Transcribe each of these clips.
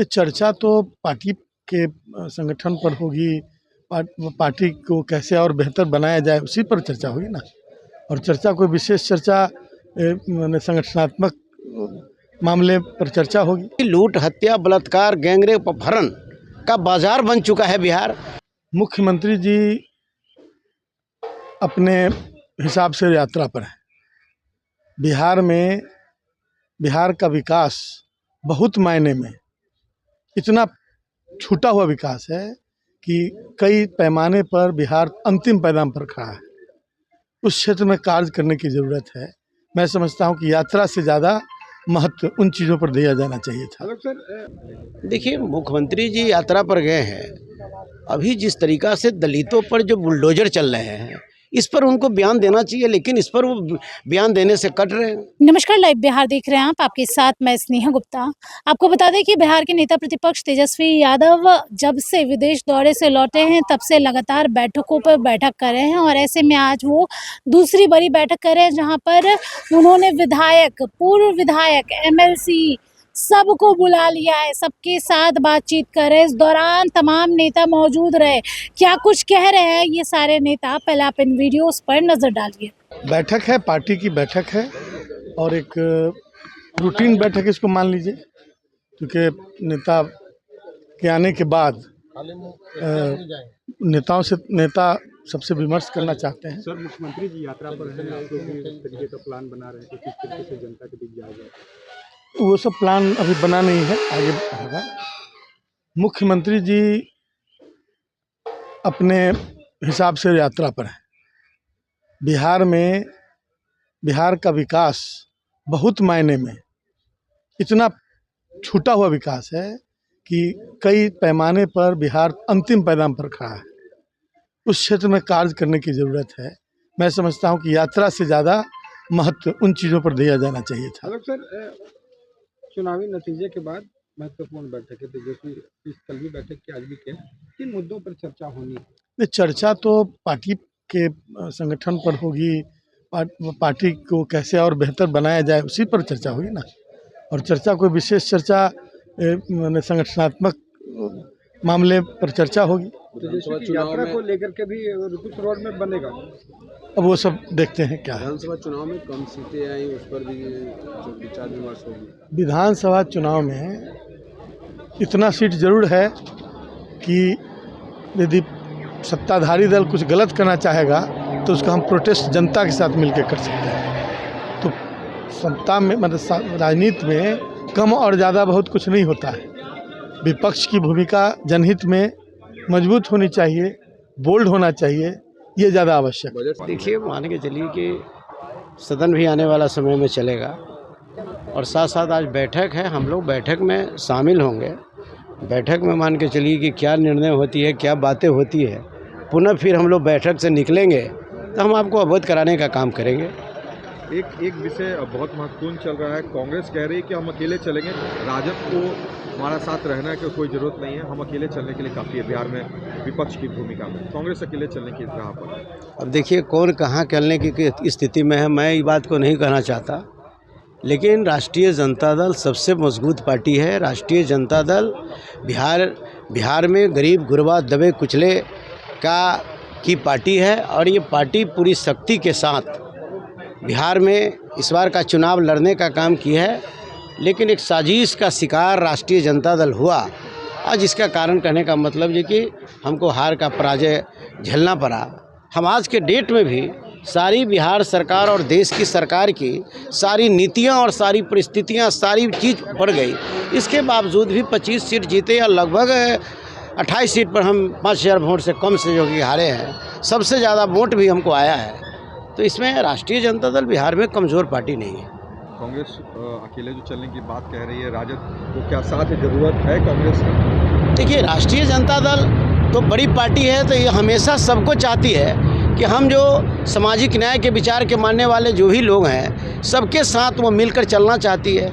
ये चर्चा तो पार्टी के संगठन पर होगी। पार्टी को कैसे और बेहतर बनाया जाए उसी पर चर्चा होगी ना। और चर्चा कोई विशेष चर्चा माने संगठनात्मक मामले पर चर्चा होगी। लूट, हत्या, बलात्कार, गैंगरेप, अपहरण का बाजार बन चुका है बिहार। मुख्यमंत्री जी अपने हिसाब से यात्रा पर हैं। बिहार का विकास बहुत मायने में इतना छूटा हुआ विकास है कि कई पैमाने पर बिहार अंतिम पैदान पर खड़ा है। उस क्षेत्र में कार्य करने की ज़रूरत है। मैं समझता हूं कि यात्रा से ज़्यादा महत्व उन चीज़ों पर दिया जाना चाहिए था। देखिए, मुख्यमंत्री जी यात्रा पर गए हैं। अभी जिस तरीका से दलितों पर जो बुलडोजर चल रहे हैं, इस पर उनको बयान देना चाहिए, लेकिन इस पर वो बयान देने से कट रहे हैं। नमस्कार, लाइव बिहार देख रहे हैं आप। आपके साथ मैं स्नेहा गुप्ता। आपको बता दें कि बिहार के नेता प्रतिपक्ष तेजस्वी यादव जब से विदेश दौरे से लौटे हैं तब से लगातार बैठकों पर बैठक कर रहे हैं और ऐसे में आज वो दूसरी बड़ी बैठक कर रहे हैं जहां पर उन्होंने विधायक, पूर्व विधायक, एमएलसी सबको बुला लिया है, सबके साथ बातचीत कर रहे हैं। इस दौरान तमाम नेता मौजूद रहे। क्या कुछ कह रहे हैं ये सारे नेता, पहले आप इन वीडियोस पर नजर डालिए। बैठक है, पार्टी की बैठक है और एक रूटीन बैठक इसको मान लीजिए, क्योंकि नेता के आने के बाद नेता सबसे विमर्श करना चाहते हैं। सर, मुख्यमंत्री जी यात्रा पर हैं, आप लोग भी इस तरीके का प्लान बना रहे हैं तो किस तरीके से जनता के बीच जाया जाए? वो सब प्लान अभी बना नहीं है, आगे होगा। मुख्यमंत्री जी अपने हिसाब से यात्रा पर हैं। बिहार का विकास बहुत मायने में इतना छूटा हुआ विकास है कि कई पैमाने पर बिहार अंतिम पैदान पर खड़ा है। उस क्षेत्र में कार्य करने की ज़रूरत है। मैं समझता हूं कि यात्रा से ज़्यादा महत्व उन चीज़ों पर दिया जाना चाहिए था। सर, चुनावी नतीजे के बाद महत्वपूर्ण बैठक है, तेजस्वी कल भी बैठक की, आज भी किया, किन मुद्दों पर चर्चा होनी है? चर्चा तो पार्टी के संगठन पर होगी। पार्टी को कैसे और बेहतर बनाया जाए उसी पर चर्चा होगी ना। और चर्चा कोई विशेष चर्चा माने संगठनात्मक मामले पर चर्चा होगी। तो यात्रा को लेकर के भी कुछ रोड में बनेगा। अब वो सब देखते हैं क्या है। विधानसभा चुनाव में कम सीटें आई, उस पर भी विचार विमर्श होगी। विधानसभा चुनाव में इतना सीट जरूर है कि यदि सत्ताधारी दल कुछ गलत करना चाहेगा तो उसका हम प्रोटेस्ट जनता के साथ मिलकर कर सकते हैं। तो सत्ता में मतलब राजनीति में कम और ज़्यादा बहुत कुछ नहीं होता है। विपक्ष की भूमिका जनहित में मजबूत होनी चाहिए, बोल्ड होना चाहिए, ये ज़्यादा आवश्यक है। देखिए, मान के चलिए कि सदन भी आने वाला समय में चलेगा और साथ साथ आज बैठक है, हम लोग बैठक में शामिल होंगे। बैठक में मान के चलिए कि क्या निर्णय होती है, क्या बातें होती है, पुनः फिर हम लोग बैठक से निकलेंगे तो हम आपको अवगत कराने का काम करेंगे। एक विषय बहुत महत्वपूर्ण चल रहा है। कांग्रेस कह रही है कि हम अकेले चलेंगे, राजद को हमारा साथ रहना की कोई ज़रूरत नहीं है, हम अकेले चलने के लिए काफ़ी है बिहार में विपक्ष की भूमिका में। कांग्रेस अकेले चलने की राह पर। अब देखिए, कौन कहाँ चलने की स्थिति में है, मैं ये बात को नहीं कहना चाहता, लेकिन राष्ट्रीय जनता दल सबसे मजबूत पार्टी है। राष्ट्रीय जनता दल बिहार में गरीब गुरबा दबे कुचले की पार्टी है और ये पार्टी पूरी शक्ति के साथ बिहार में इस बार का चुनाव लड़ने का काम किया है। लेकिन एक साजिश का शिकार राष्ट्रीय जनता दल हुआ और जिसका कारण कहने का मतलब है कि हमको हार का पराजय झेलना पड़ा। हम आज के डेट में भी सारी बिहार सरकार और देश की सरकार की सारी नीतियां और सारी परिस्थितियां, सारी चीज़ बढ़ गई, इसके बावजूद भी 25 सीट जीते या लगभग 28 सीट पर हम 5000 वोट से कम से जो कि हारे हैं। सबसे ज़्यादा वोट भी हमको आया है। तो इसमें राष्ट्रीय जनता दल बिहार में कमज़ोर पार्टी नहीं है। कांग्रेस अकेले जो चलने की बात कह रही है, राजद को क्या साथ जरूरत है कांग्रेस की? देखिए, राष्ट्रीय जनता दल तो बड़ी पार्टी है, तो ये हमेशा सबको चाहती है कि हम जो सामाजिक न्याय के विचार के मानने वाले जो भी लोग हैं, सबके साथ वो मिलकर चलना चाहती है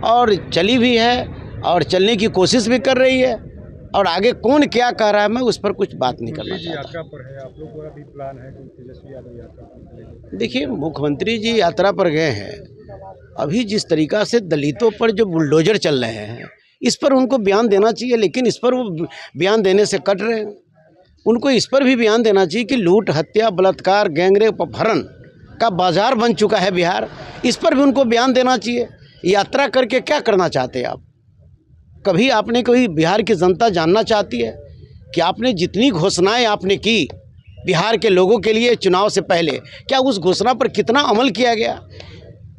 और चली भी है और चलने की कोशिश भी कर रही है। और आगे कौन क्या कह रहा है, मैं उस पर कुछ बात नहीं करना चाहता। यात्रा पर है, आप लोगों का भी प्लान है कि तेजस्वी यादव यात्रा पर? देखिए, मुख्यमंत्री जी यात्रा पर गए हैं। अभी जिस तरीका से दलितों पर जो बुलडोजर चल रहे हैं, इस पर उनको बयान देना चाहिए, लेकिन इस पर वो बयान देने से कट रहे हैं। उनको इस पर भी बयान देना चाहिए कि लूट, हत्या, बलात्कार, गैंगरेप, अपहरण का बाजार बन चुका है बिहार। इस पर भी उनको बयान देना चाहिए। यात्रा करके क्या करना चाहते हैं आप? कभी आपने कोई बिहार की जनता जानना चाहती है कि आपने जितनी घोषणाएं आपने की बिहार के लोगों के लिए चुनाव से पहले, क्या उस घोषणा पर कितना अमल किया गया?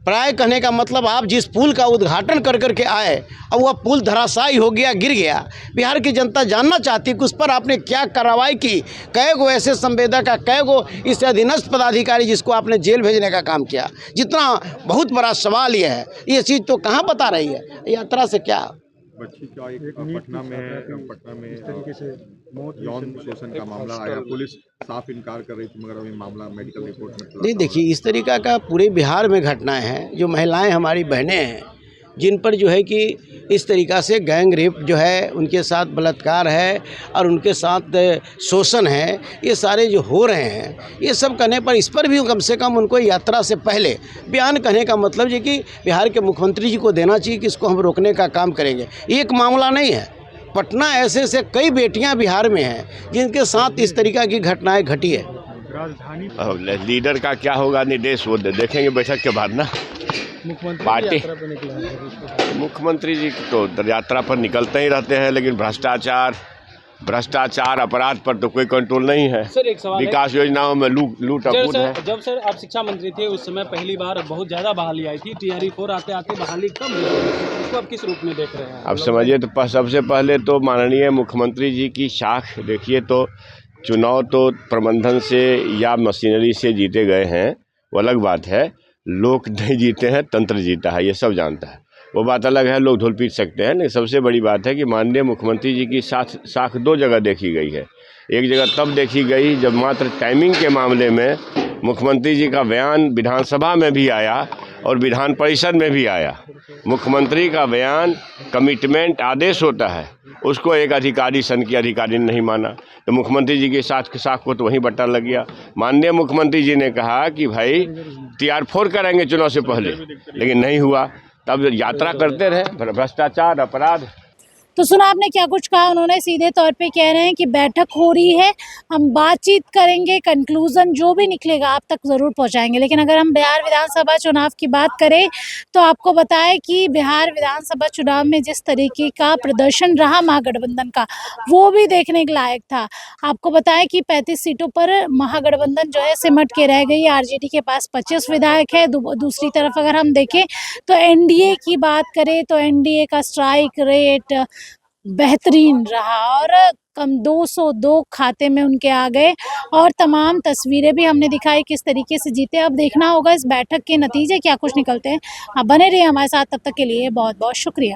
प्राय कहने का मतलब आप जिस पुल का उद्घाटन कर करके आए और वह पुल धराशायी हो गया, गिर गया। बिहार की जनता जानना चाहती है कि उस पर आपने क्या कार्रवाई की। कै गो ऐसे संवेदक का, कै गो इस अधीनस्थ पदाधिकारी जिसको आपने जेल भेजने का काम किया। जितना बहुत बड़ा सवाल यह है, ये चीज़ तो कहाँ बता रही है यात्रा से क्या। बच्ची का एक पटना में यौन शोषण का मामला आया, पुलिस साफ इनकार कर रही थी, मगर अभी मामला मेडिकल रिपोर्ट में नहीं, देखिए इस तरीका का पूरे बिहार में घटनाएं हैं। जो महिलाएं हमारी बहनें हैं जिन पर जो है कि इस तरीक़ा से गैंग रेप जो है, उनके साथ बलात्कार है और उनके साथ शोषण है, ये सारे जो हो रहे हैं, ये सब करने पर इस पर भी कम से कम उनको यात्रा से पहले बयान कहने का मतलब है कि बिहार के मुख्यमंत्री जी को देना चाहिए कि इसको हम रोकने का काम करेंगे। एक मामला नहीं है, पटना ऐसे कई बेटियां बिहार में हैं जिनके साथ इस तरीक़ा की घटनाएं घटी है। लीडर का क्या होगा निर्देश वो देखेंगे बैठक के बाद ना। पार्टी मुख्यमंत्री जी तो यात्रा पर निकलते ही रहते हैं, लेकिन भ्रष्टाचार अपराध पर तो कोई कंट्रोल नहीं है। सर एक सवाल, विकास योजनाओं में लूट है। जब सर आप शिक्षा मंत्री थे उस समय पहली बार बहुत ज़्यादा बहाली आई थी, TRE-4 आते बहाली कम हुई, इसको आप किस रूप में देख रहे हैं? अब समझिए तो सबसे पहले तो माननीय मुख्यमंत्री जी की साख देखिए, तो चुनाव तो प्रबंधन से या मशीनरी से जीते गए हैं, वो अलग बात है। लोग नहीं जीते हैं, तंत्र जीता है, ये सब जानता है। वो बात अलग है, लोग ढोल पीट सकते हैं। नहीं, सबसे बड़ी बात है कि माननीय मुख्यमंत्री जी की साख दो जगह देखी गई है। एक जगह तब देखी गई जब मात्र टाइमिंग के मामले में मुख्यमंत्री जी का बयान विधानसभा में भी आया और विधान परिषद में भी आया। मुख्यमंत्री का बयान कमिटमेंट आदेश होता है, उसको एक अधिकारी सन की अधिकारी ने नहीं माना, तो मुख्यमंत्री जी के साख को तो वहीं बट्टा लग गया। माननीय मुख्यमंत्री जी ने कहा कि भाई TR-4 करेंगे चुनाव से पहले, लेकिन नहीं हुआ। तब यात्रा करते रहे, भ्रष्टाचार, अपराध। तो सुना आपने क्या कुछ कहा। उन्होंने सीधे तौर पे कह रहे हैं कि बैठक हो रही है, हम बातचीत करेंगे, कंक्लूजन जो भी निकलेगा आप तक ज़रूर पहुंचाएंगे। लेकिन अगर हम बिहार विधानसभा चुनाव की बात करें तो आपको बताएं कि बिहार विधानसभा चुनाव में जिस तरीके का प्रदर्शन रहा महागठबंधन का, वो भी देखने के लायक था। आपको बताएं कि 35 सीटों पर महागठबंधन जो है सिमट के रह गई। RJD के पास 25 विधायक है। दूसरी तरफ अगर हम देखें तो NDA की बात करें तो NDA का स्ट्राइक रेट बेहतरीन रहा और कम 202 खाते में उनके आ गए और तमाम तस्वीरें भी हमने दिखाई किस तरीके से जीते। अब देखना होगा इस बैठक के नतीजे क्या कुछ निकलते हैं। आप बने रहिए हमारे साथ, तब तक के लिए बहुत बहुत शुक्रिया।